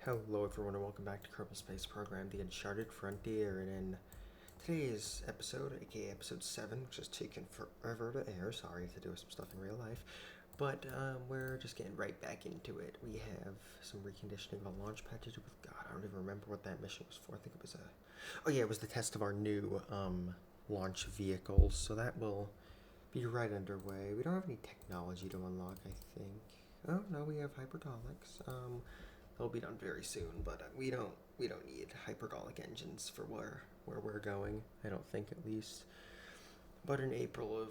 Hello everyone and welcome back to Kerbal Space Program, the Uncharted Frontier, and in today's episode, aka episode 7, which has taken forever to air, sorry to do some stuff in real life, but we're just getting right back into it. We have some reconditioning of a launch pad to do with, God, I don't even remember what that mission was for. I think it was it was the test of our new launch vehicles, so that will be right underway. We don't have any technology to unlock, I think. Oh, no, we have hypergolics. They'll be done very soon, but we don't need hypergolic engines for where we're going. I don't think, at least. But in April of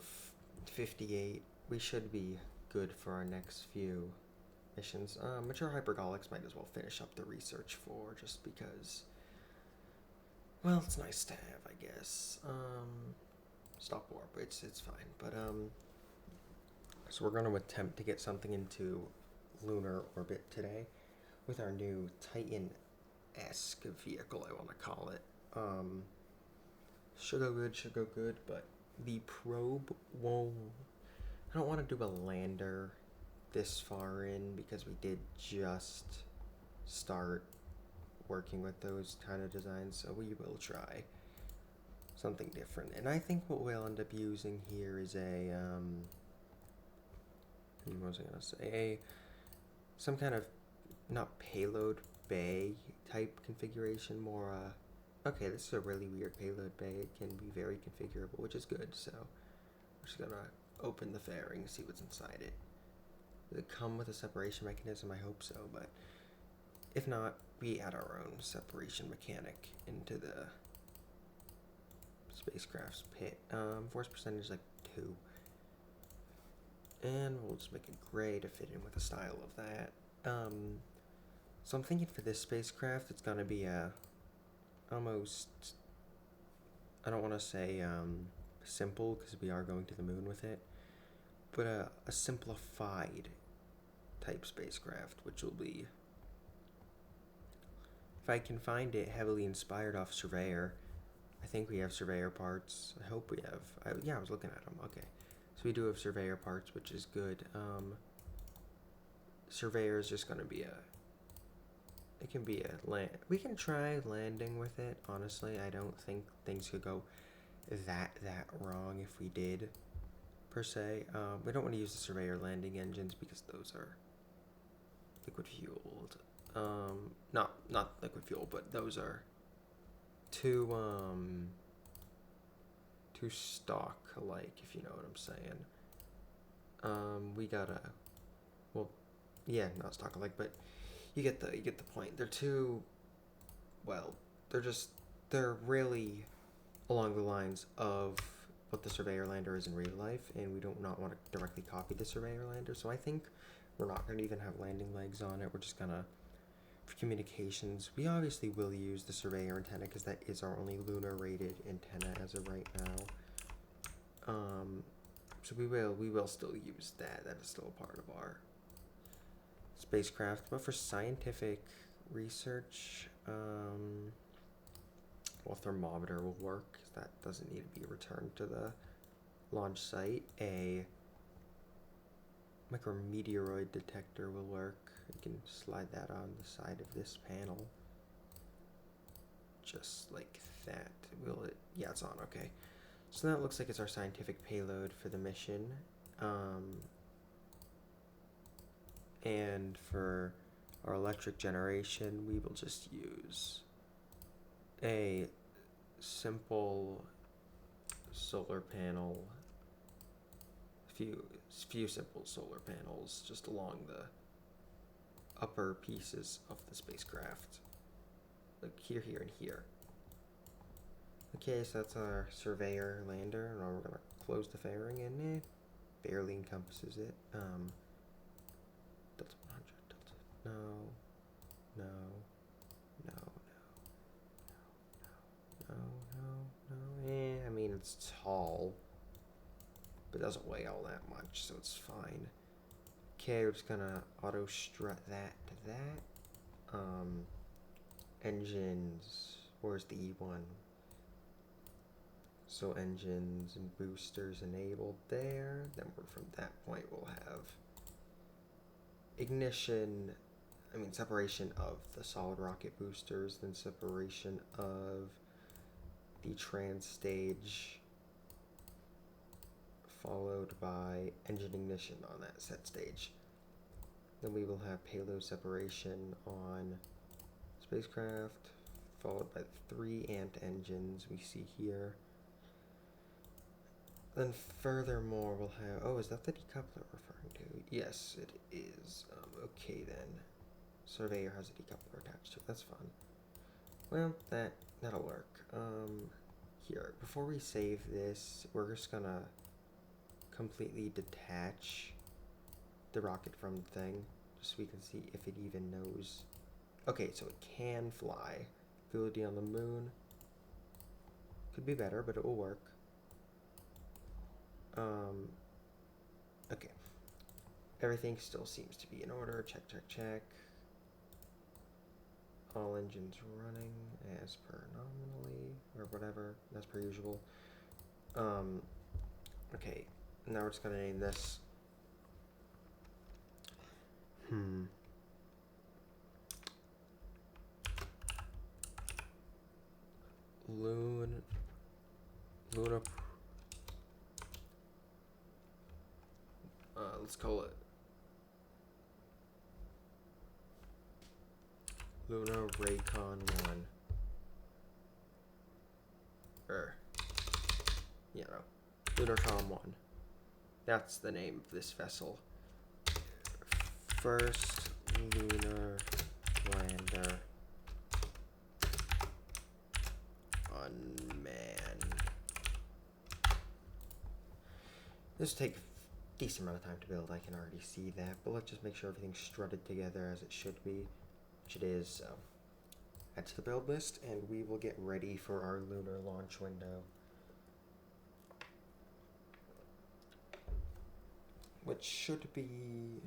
58, we should be good for our next few missions. Mature hypergolics might as well finish up the research for, just because. Well, it's nice to have, I guess. Stop warp. It's fine, but So we're going to attempt to get something into lunar orbit today with our new Titan-esque vehicle, I want to call it. Should go good, but the probe won't. I don't want to do a lander this far in because we did just start working with those kind of designs, so we will try something different. And I think what we'll end up using here is what was I gonna say? Some kind of, not payload bay type configuration, more okay, this is a really weird payload bay. It can be very configurable, which is good. So we're just gonna open the fairing, see what's inside it. Does it come with a separation mechanism? I hope so, but if not, we add our own separation mechanic into the spacecraft's pit. Force percentage like 2. And we'll just make it gray to fit in with the style of that. So I'm thinking for this spacecraft, it's gonna be almost, I don't want to say simple, because we are going to the moon with it, but a simplified type spacecraft, which will be, if I can find it, heavily inspired off Surveyor. I think we have Surveyor parts. I hope we have. Yeah, I was looking at them. Okay. So we do have Surveyor parts, which is good. Surveyor is just going to be it can be a land. We can try landing with it. Honestly, I don't think things could go that wrong if we did, per se. We don't want to use the Surveyor landing engines because those are liquid fueled. Not liquid fuel, but those are too stock alike, if you know what I'm saying. We gotta, well, yeah, not stock alike, but you get the point. They're too, well, they're really along the lines of what the Surveyor lander is in real life, and we do not want to directly copy the Surveyor lander. So I think we're not going to even have landing legs on it. We're just gonna, for communications, we obviously will use the Surveyor antenna because that is our only lunar rated antenna as of right now. So we will still use that. That is still a part of our spacecraft. But for scientific research, thermometer will work, 'cause that doesn't need to be returned to the launch site. A micrometeoroid detector will work. You can slide that on the side of this panel, just like that. Will it? Yeah, it's on. Okay. So that looks like it's our scientific payload for the mission. And for our electric generation, we will just use a simple solar panel, few simple solar panels just along the upper pieces of the spacecraft, like here, and here. Okay, so that's our Surveyor lander. Now we're gonna close the fairing, and it barely encompasses it. Delta 100, Delta. No. I mean, it's tall, but it doesn't weigh all that much, so it's fine. Okay, we're just gonna auto strut that to that. Engines. Where's the E1? So engines and boosters enabled there. Then from that point we'll have ignition separation of the solid rocket boosters, then separation of the trans stage, followed by engine ignition on that set stage. Then we will have payload separation on spacecraft, followed by the 3 ant engines we see here. Then furthermore, we'll have, oh, is that the decoupler referring to? Yes, it is. Okay then. Surveyor has a decoupler attached to it. That's fun. Well, that'll work. Here, before we save this, we're just gonna completely detach the rocket from the thing, just so we can see if it even knows. Okay, so it can fly. Ability on the moon. Could be better, but it will work. Okay. Everything still seems to be in order. Check, check, check. All engines running as per nominally, or whatever, as per usual. Okay, now we're just gonna name this. Luna. Let's call it Luna Raycon 1. LunarCom 1. That's the name of this vessel. First lunar lander unmanned. This will take a decent amount of time to build, I can already see that, but let's just make sure everything's strutted together as it should be, which it is, so add to the build list, and we will get ready for our lunar launch window. Which should be,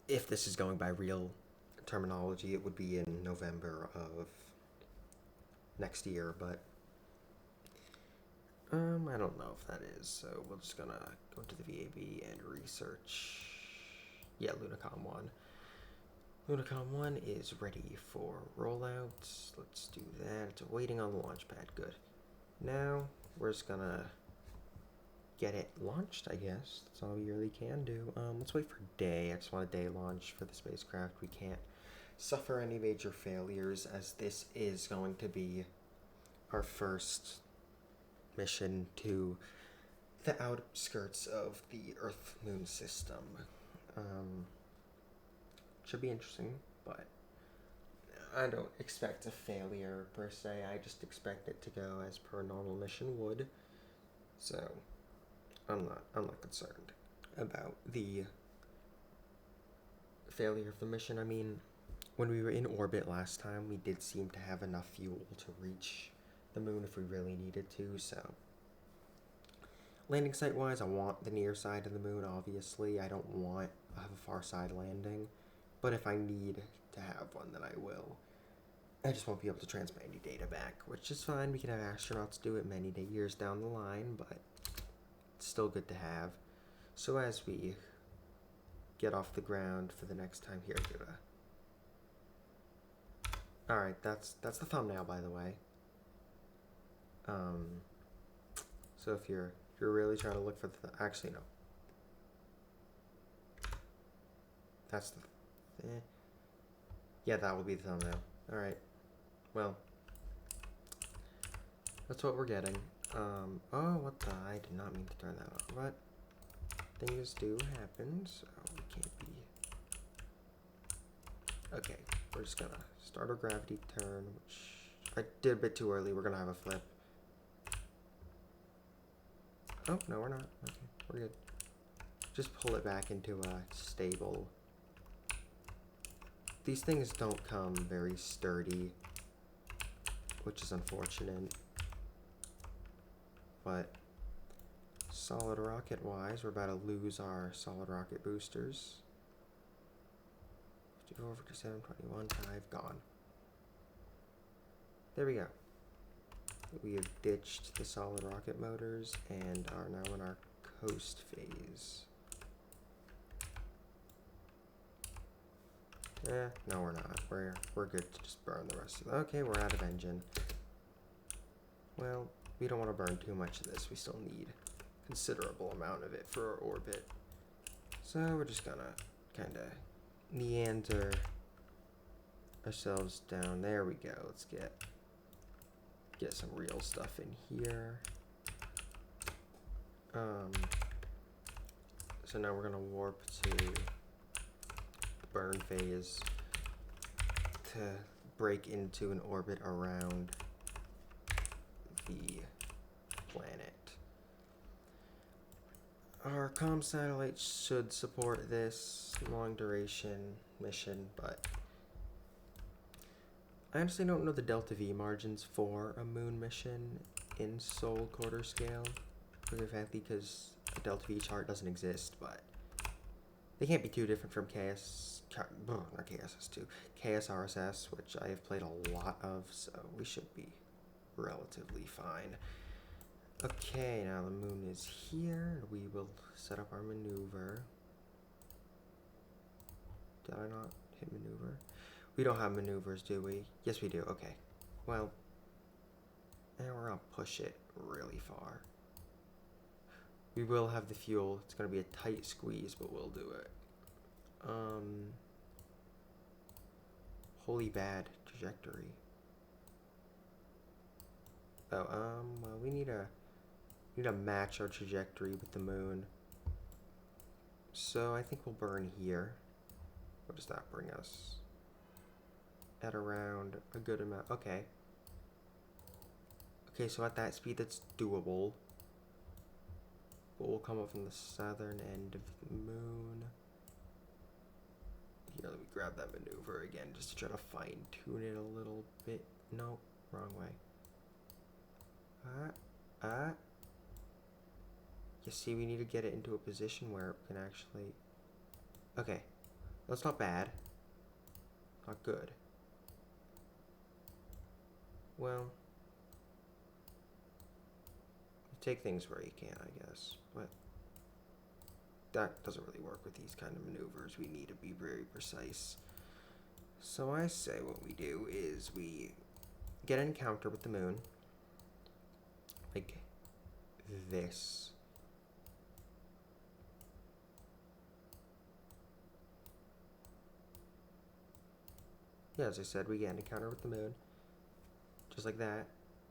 if this is going by real terminology, it would be in November of next year, but I don't know if that is, so we're just gonna go into the VAB and research. Yeah, LunaCom 1. LunaCom 1 is ready for rollout. Let's do that. It's waiting on the launch pad. Good. Now, we're just gonna get it launched, I guess. That's all we really can do. Let's wait for day. I just want a day launch for the spacecraft. We can't suffer any major failures, as this is going to be our first mission to the outskirts of the Earth-Moon system. Should be interesting, but I don't expect a failure per se. I just expect it to go as per a normal mission would. So I'm not concerned about the failure of the mission. I mean, when we were in orbit last time, we did seem to have enough fuel to reach the moon if we really needed to, so landing site wise, I want the near side of the moon, obviously. I don't want to have a far side landing, but if I need to have one, then I will. I just won't be able to transmit any data back, which is fine. We can have astronauts do it many years down the line, but it's still good to have. So as we get off the ground for the next time, here, give a... Alright, that's the thumbnail, by the way. So if you're really trying to look for the... Actually, no. That's the... Yeah, that will be the thumbnail. Alright. Well. That's what we're getting. Oh, what the... I did not mean to turn that on. But things do happen, so we can't be... Okay, we're just gonna start our gravity turn, which I did a bit too early. We're gonna have a flip. Oh, no, we're not. Okay, we're good. Just pull it back into a stable. These things don't come very sturdy, which is unfortunate. But solid rocket wise, we're about to lose our solid rocket boosters. 54, 57, 21, 5, gone. There we go. We have ditched the solid rocket motors and are now in our coast phase. No, we're not. We're good to just burn the rest of it. Okay, we're out of engine. Well, we don't want to burn too much of this. We still need a considerable amount of it for our orbit. So we're just gonna kind of meander ourselves down. There we go. Let's get some real stuff in here. So now we're gonna warp to burn phase to break into an orbit around the planet. Our comm satellite should support this long duration mission, but I honestly don't know the delta V margins for a moon mission in Sol quarter scale, because a delta V chart doesn't exist, but they can't be too different from not KSS2, KSRSS, which I have played a lot of, so we should be relatively fine. Okay, now the moon is here. We will set up our maneuver. Did I not hit maneuver? We don't have maneuvers, do we? Yes, we do. Okay. Well, and we're gonna push it really far. We will have the fuel. It's gonna be a tight squeeze, but we'll do it. Holy bad trajectory. Oh, well, we need to match our trajectory with the moon. So I think we'll burn here. What does that bring us? At around a good amount. Okay. Okay, so at that speed, that's doable. But we'll come up from the southern end of the moon. Here, let me grab that maneuver again, just to try to fine-tune it a little bit. No, wrong way. You see, we need to get it into a position where it can actually... Okay. That's not bad. Not good. Well... You take things where you can, I guess. But... that doesn't really work with these kind of maneuvers. We need to be very precise. So I say what we do is we get an encounter with the moon. Like this. Yeah, as I said, we get an encounter with the moon. Just like that.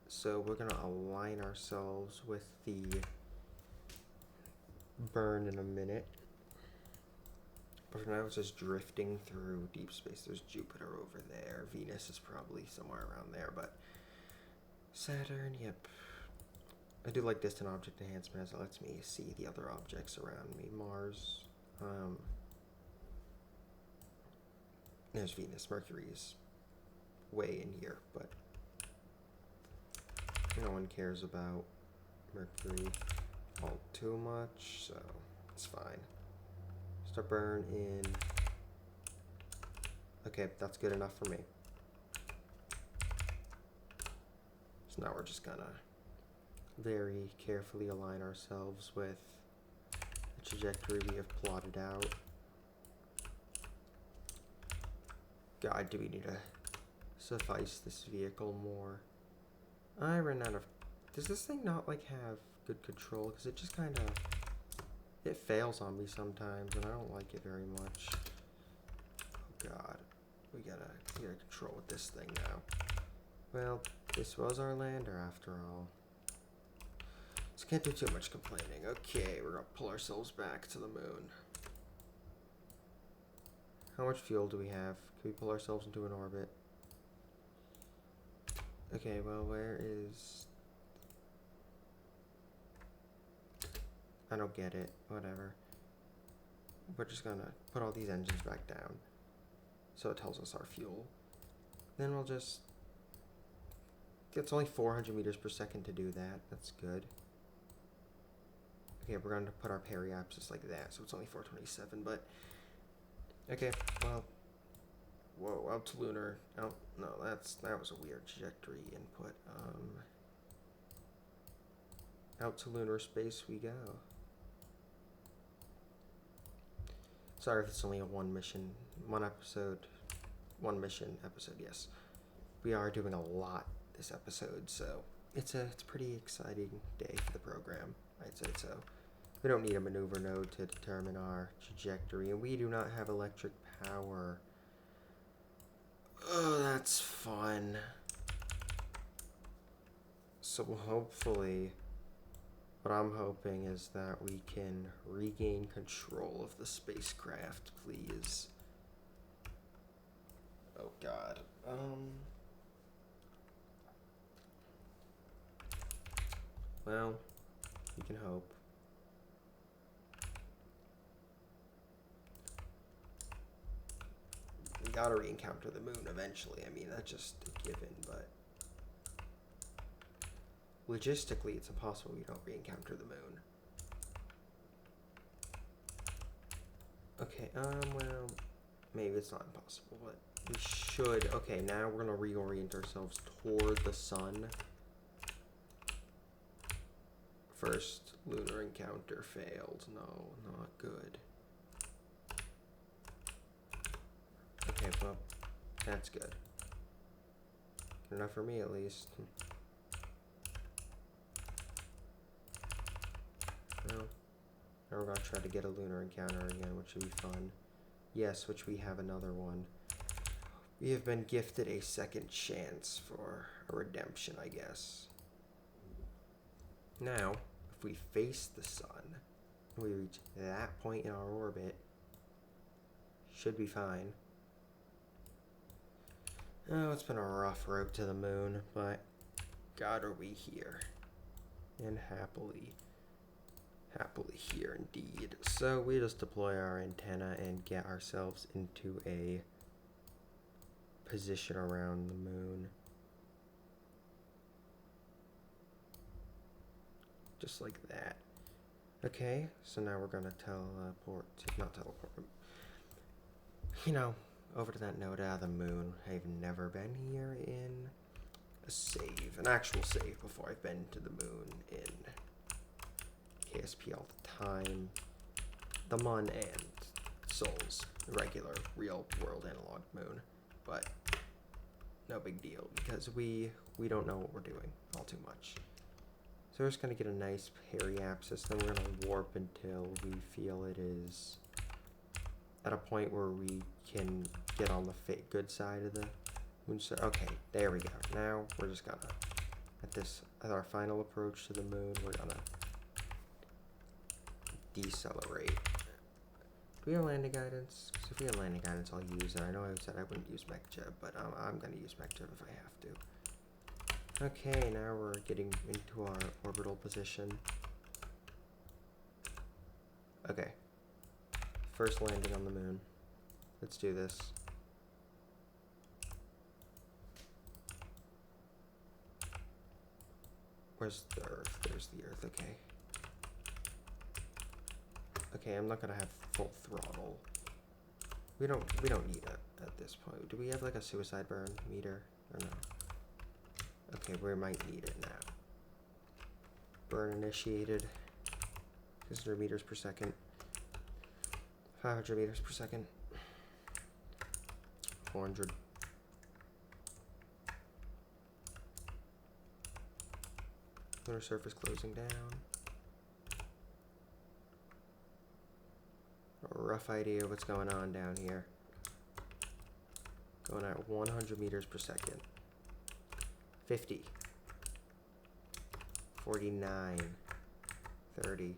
So we're going to align ourselves with the burn in a minute. But for now, it's just drifting through deep space. There's Jupiter over there. Venus is probably somewhere around there, but Saturn, yep. I do like distant object enhancement as it lets me see the other objects around me. Mars, there's Venus. Mercury is way in here, but no one cares about Mercury all too much, so it's fine. Start burn in. Okay, that's good enough for me. So now we're just gonna very carefully align ourselves with the trajectory we have plotted out. God, do we need to suffice this vehicle more? I ran out of... Does this thing not, like, have good control? Because it just kind of... It fails on me sometimes, and I don't like it very much. Oh, God. We gotta control with this thing now. Well, this was our lander after all. So can't do too much complaining. Okay, we're gonna pull ourselves back to the moon. How much fuel do we have? Can we pull ourselves into an orbit? Okay, well, where is... I don't get it. Whatever. We're just gonna put all these engines back down. So it tells us our fuel. Then we'll just... It's only 400 meters per second to do that. That's good. Okay, we're going to put our periapsis like that, so it's only 427, but... Okay, well... Whoa, out to lunar... Oh, no, that was a weird trajectory input. Out to lunar space we go. Sorry if it's only a one episode one mission episode, yes. We are doing a lot this episode, so it's a pretty exciting day for the program, I'd say so. We don't need a maneuver node to determine our trajectory, and we do not have electric power. Oh, that's fun. So hopefully, what I'm hoping is that we can regain control of the spacecraft, please. Oh god. Well, we can hope. We gotta re-encounter the moon eventually. I mean, that's just a given, but logistically, it's impossible we don't re-encounter the moon. Okay, well, maybe it's not impossible, but we should. Okay, now we're gonna reorient ourselves toward the sun. First lunar encounter failed. No, not good. Okay, well, that's good. Good enough for me, at least. Well, now we're gonna try to get a lunar encounter again, which would be fun. Yes, which we have another one. We have been gifted a second chance for a redemption, I guess. Now, if we face the sun, we reach that point in our orbit, should be fine. Oh, it's been a rough road to the moon, but God, are we here. And happily here indeed. So we just deploy our antenna and get ourselves into a position around the moon. Just like that. Okay, so now we're gonna not teleport, you know, over to that node out of the moon. I've never been here in a save, an actual save, before I've been to the moon in KSP all the time. The Mun and Sol's regular real world analog moon, but no big deal because we don't know what we're doing all too much. So we're just gonna get a nice periapsis, then we're gonna warp until we feel it is at a point where we can get on the good side of the moon. Okay, there we go. Now we're just gonna, at our final approach to the moon, we're gonna decelerate. Do we have landing guidance? Because if we have landing guidance, I'll use it. I know I said I wouldn't use MechJeb, but I'm gonna use MechJeb if I have to. Okay, now we're getting into our orbital position. Okay. First landing on the moon. Let's do this. Where's the Earth? There's the Earth, okay. Okay, I'm not gonna have full throttle. We don't need it at this point. Do we have like a suicide burn meter or no? Okay, we might need it now. Burn initiated. 600 meters per second. 500 meters per second. 400. Lunar surface closing down. A rough idea of what's going on down here. Going at 100 meters per second. 50. 49. 30.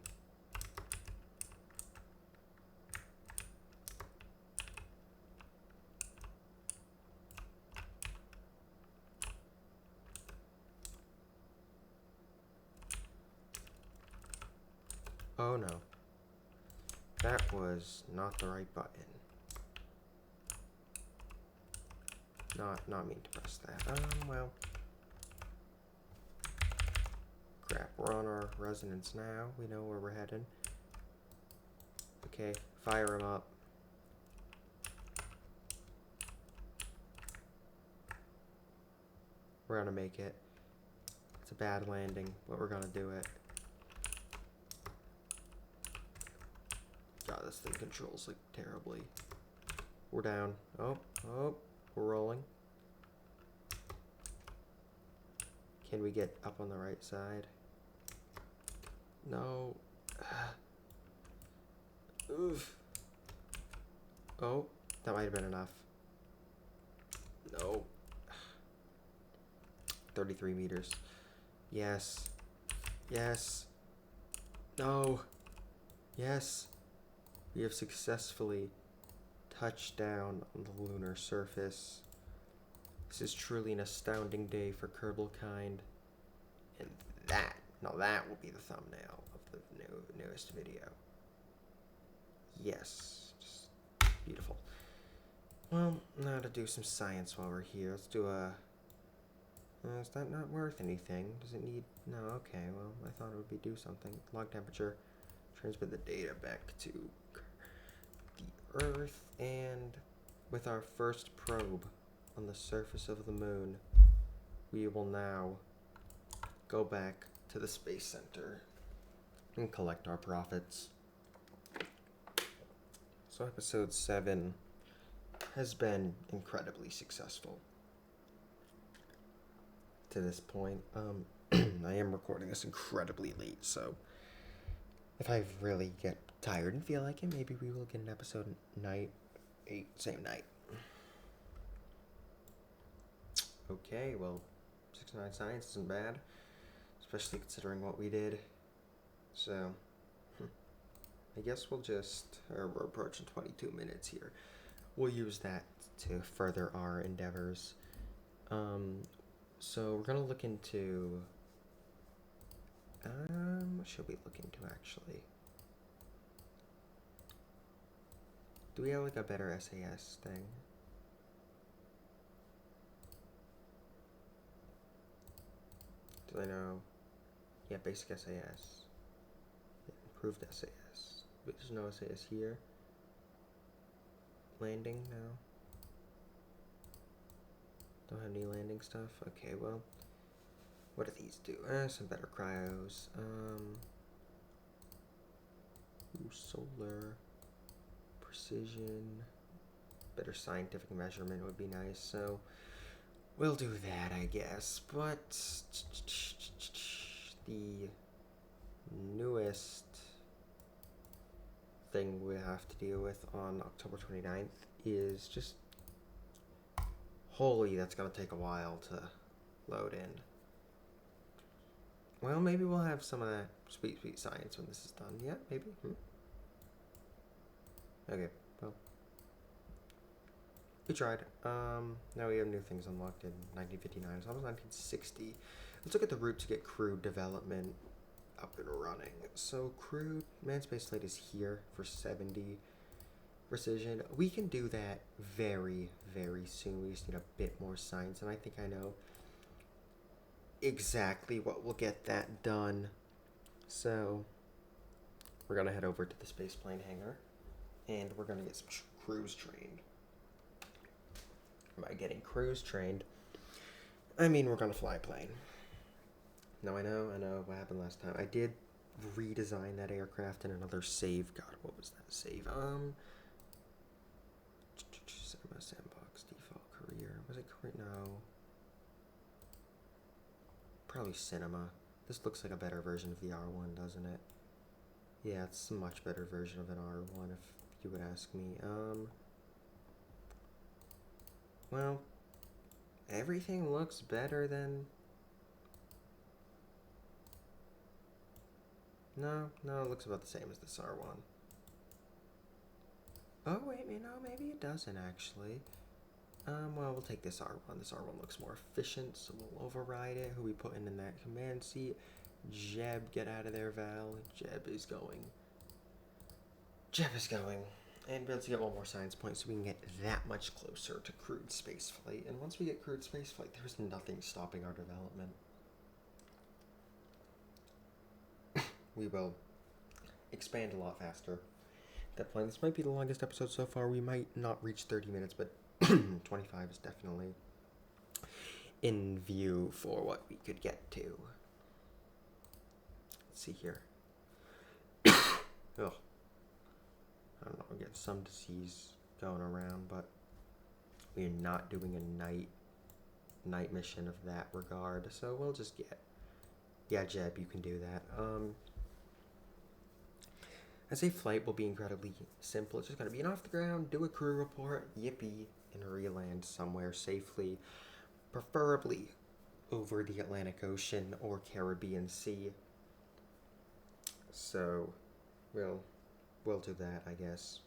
Oh no. That was not the right button. Not mean to press that. Well. Crap, we're on our resonance now. We know where we're heading. Okay, fire him up. We're gonna make it. It's a bad landing, but we're gonna do it. God, this thing controls like terribly. We're down. Oh. we're rolling. Can we get up on the right side? No. Oof. Oh, that might have been enough. No. 33 meters. Yes. Yes. No. Yes. We have successfully touched down on the lunar surface. This is truly an astounding day for Kerbal kind. And that will be the thumbnail of the newest video. Yes. Just beautiful. Well, now to do some science while we're here. Let's do a... is that not worth anything? Does it need... No, okay, well, I thought it would do something. Log temperature. Transmit the data back to the Earth. And with our first probe on the surface of the moon, we will now go back to the Space Center and collect our profits. So episode 7 has been incredibly successful to this point. I am recording this incredibly late, so if I really get tired and feel like it, maybe we will get an episode night 8, same night. Okay, well, 6-9 science isn't bad, especially considering what we did. So, I guess we'll just, we're approaching 22 minutes here. We'll use that to further our endeavors. So we're gonna look into, what should we look into actually? Do we have like a better SAS thing? Do I know? Yeah, basic SAS. Improved SAS. But there's no SAS here. Landing? No. Don't have any landing stuff? Okay, well. What do these do? Some better cryos. Solar. Precision. Better scientific measurement would be nice, so we'll do that, I guess. But the newest thing we have to deal with on October 29th is just, holy, that's gonna take a while to load in. Well, maybe we'll have some of that sweet science when this is done. Yeah, maybe. Okay, well, we tried. Now we have new things unlocked in 1959. It's almost 1960. Let's look at the route to get crew development up and running. So crew manned space flight is here for 70 precision. We can do that very, very soon. We just need a bit more science, and I think I know exactly what will get that done. So we're gonna head over to the spaceplane hangar, and we're gonna get some crews trained. By getting crews trained, I mean we're gonna fly a plane. No, I know what happened last time. I did redesign that aircraft in another save. God, what was that save? Cinema Sandbox default career. Was it career? No. Probably cinema. This looks like a better version of the R1, doesn't it? Yeah, it's a much better version of an R1 if you would ask me. Well, everything looks better than... No, it looks about the same as this R1. Oh, wait, no, maybe it doesn't, actually. Well, we'll take this R1. This R1 looks more efficient, so we'll override it. Who we putting in that command seat? Jeb, get out of there, Val. Jeb is going. And we'll get one more science point so we can get that much closer to crewed spaceflight. And once we get crewed spaceflight, there's nothing stopping our development. We will expand a lot faster. That plan. This might be the longest episode so far. We might not reach 30 minutes, but 25 is definitely in view for what we could get to. Let's see here. Ugh. I don't know, I'm getting some disease going around, but we're not doing a night mission of that regard, so we'll just get... Yeah, Jeb, you can do that. I'd say flight will be incredibly simple. It's just gonna be an off the ground, do a crew report, yippee, and re-land somewhere safely, preferably over the Atlantic Ocean or Caribbean Sea. So, we'll do that, I guess,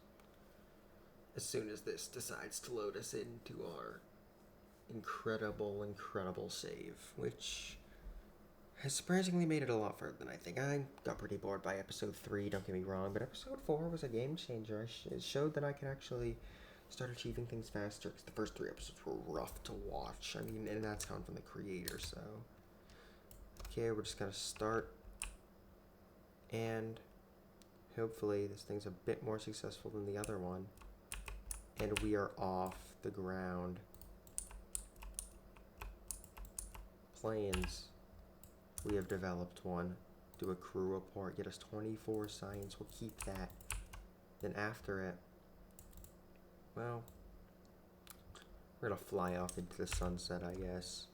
as soon as this decides to load us into our incredible save, which has surprisingly made it a lot further than I think. I got pretty bored by episode 3, don't get me wrong, but episode 4 was a game changer. It showed that I could actually start achieving things faster, because the first 3 episodes were rough to watch. I mean, and that's coming from the creator, so... Okay, we're just gonna start, and hopefully this thing's a bit more successful than the other one, and we are off the ground. Planes. We have developed one. Do a crew report, get us 24 science, we'll keep that. Then after it, well, we're gonna fly off into the sunset, I guess,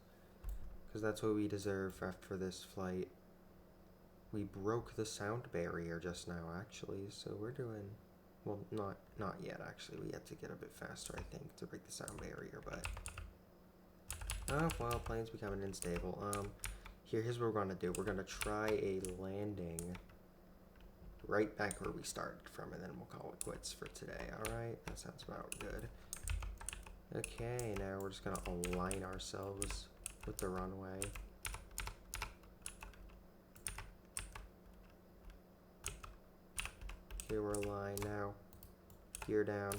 because that's what we deserve after this flight. We broke the sound barrier just now, actually, so we're doing... Well, not yet, actually. We have to get a bit faster, I think, to break the sound barrier, but... Oh, well, plane's becoming unstable. Here's what we're gonna do. We're gonna try a landing right back where we started from, and then we'll call it quits for today, alright? That sounds about good. Okay, now we're just gonna align ourselves with the runway. Okay, we're aligned now. Gear down.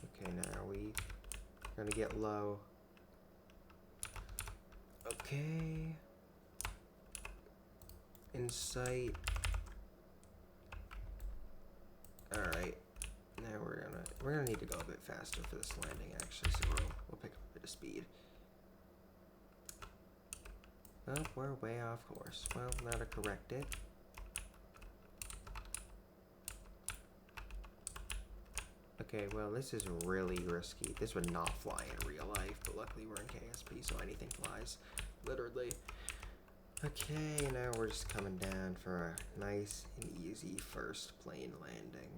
Okay, now we're gonna get low. Okay. In sight. Alright. Now we're gonna need to go a bit faster for this landing, actually, so we'll pick up a bit of speed. Oh, we're way off course. Well, now to correct it. Okay, well, this is really risky. This would not fly in real life, but luckily we're in KSP, so anything flies. Literally. Okay, now we're just coming down for a nice and easy first plane landing.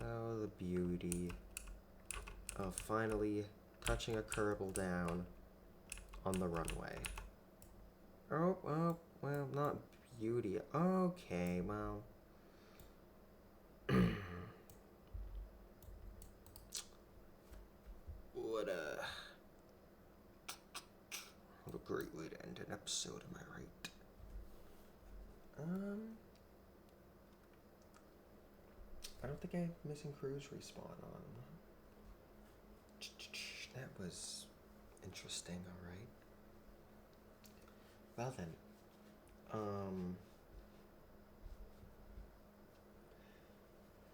Oh, the beauty of finally touching a kerbal down on the runway. Oh, well, not beauty. Okay, well. What a great way to end an episode, am I right? I don't think I have missing crews respawn on. That was interesting, alright. Well then,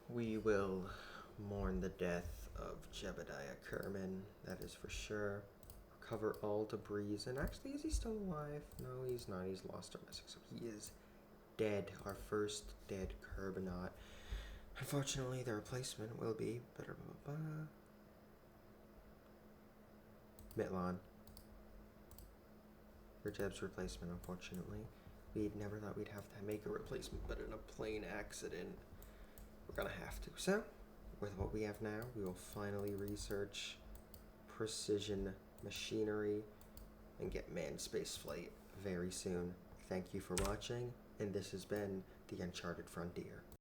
we will mourn the death of Jebediah Kerman, that is for sure. Recover all debris, and actually, is he still alive? No, he's not, he's lost our message, so he is dead, our first dead Kerbonaut. Unfortunately, the replacement will be... Mitlan. Your Jeb's replacement, unfortunately. We never thought we'd have to make a replacement, but in a plane accident, we're gonna have to. So, with what we have now, we will finally research precision machinery and get manned spaceflight very soon. Thank you for watching, and this has been the Uncharted Frontier.